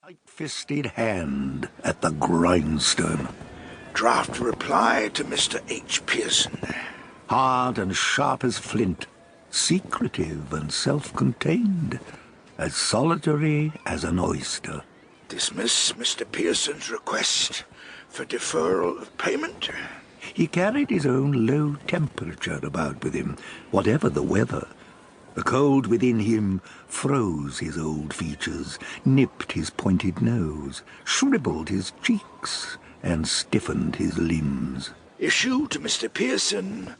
Tight-fisted hand at the grindstone. Draft reply to Mr. H. Pearson. Hard and sharp as flint, secretive and self-contained, as solitary as an oyster. Dismiss Mr. Pearson's request for deferral of payment. He carried his own low temperature about with him, whatever the weather. The cold within him froze his old features, nipped his pointed nose, shriveled his cheeks, and stiffened his limbs. Issue to Mr. Pearson,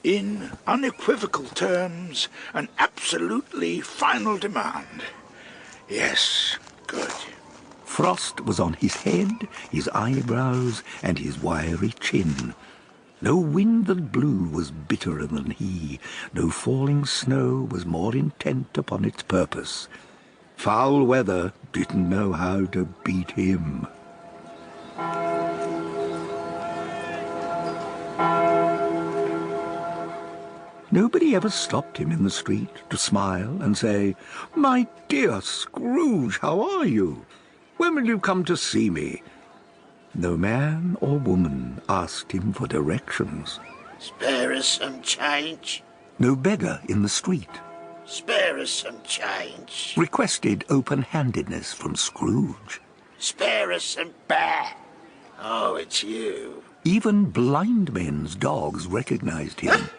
in unequivocal terms, an absolutely final demand. Yes, good. Frost was on his head, his eyebrows, and his wiry chin. No wind that blew was bitterer than he, no falling snow was more intent upon its purpose. Foul weather didn't know how to beat him. Nobody ever stopped him in the street to smile and say, "My dear Scrooge, how are you? When will you come to see me?" No man or woman asked him for directions. "Spare us some change." No beggar in the street "Spare us some change." requested open-handedness from Scrooge. "Spare us some bear." "Oh, it's you." Even blind men's dogs recognized him.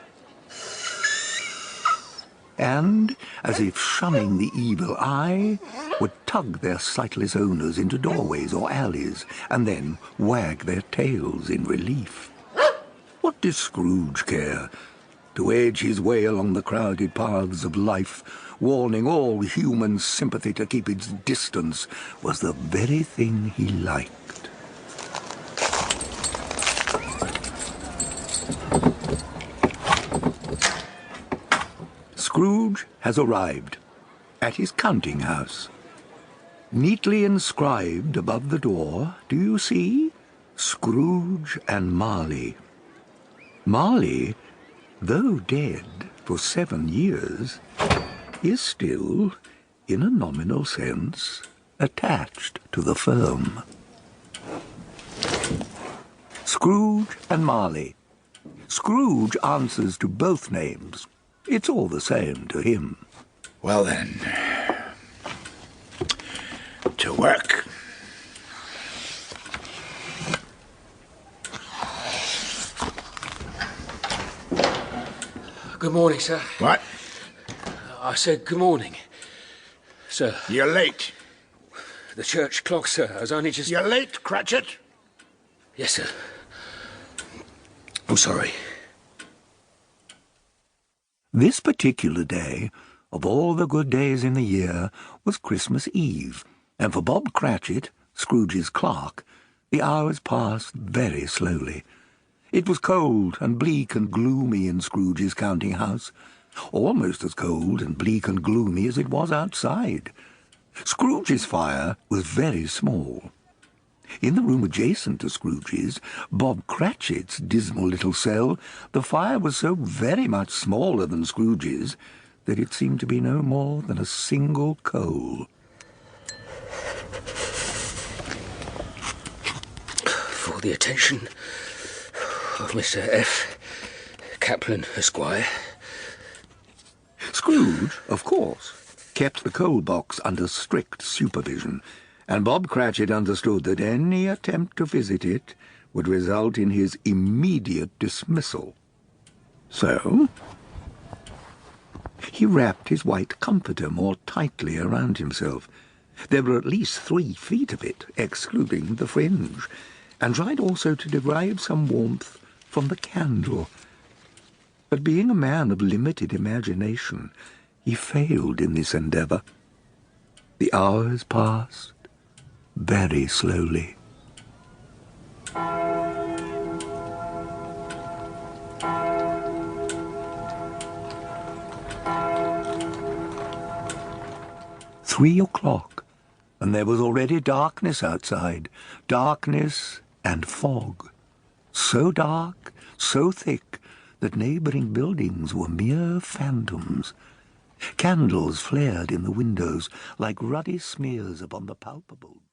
And, as if shunning the evil eye, would tug their sightless owners into doorways or alleys, and then wag their tails in relief. What did Scrooge care? To edge his way along the crowded paths of life, warning all human sympathy to keep its distance, was the very thing he liked. Scrooge has arrived at his counting house. Neatly inscribed above the door, do you see? Scrooge and Marley. Marley, though dead for 7 years, is still, in a nominal sense, attached to the firm. Scrooge and Marley. Scrooge answers to both names. It's all the same to him. Well then, to work. Good morning, sir. What? I said good morning, sir. You're late. The church clock, sir. I was only just... You're late, Cratchit. Yes, sir. I'm sorry. This particular day, of all the good days in the year, was Christmas Eve, and for Bob Cratchit, Scrooge's clerk, the hours passed very slowly. It was cold and bleak and gloomy in Scrooge's counting house, almost as cold and bleak and gloomy as it was outside. Scrooge's fire was very small. In the room adjacent to Scrooge's, Bob Cratchit's dismal little cell, the fire was so very much smaller than Scrooge's that it seemed to be no more than a single coal. For the attention of Mr. F. Kaplan, Esquire. Scrooge, of course, kept the coal box under strict supervision, and Bob Cratchit understood that any attempt to visit it would result in his immediate dismissal. So he wrapped his white comforter more tightly around himself. There were at least 3 feet of it, excluding the fringe, and tried also to derive some warmth from the candle. But being a man of limited imagination, he failed in this endeavour. The hours passed very slowly. Three o'clock, and there was already darkness outside, darkness and fog. So dark, so thick, that neighbouring buildings were mere phantoms. Candles flared in the windows like ruddy smears upon the palpable.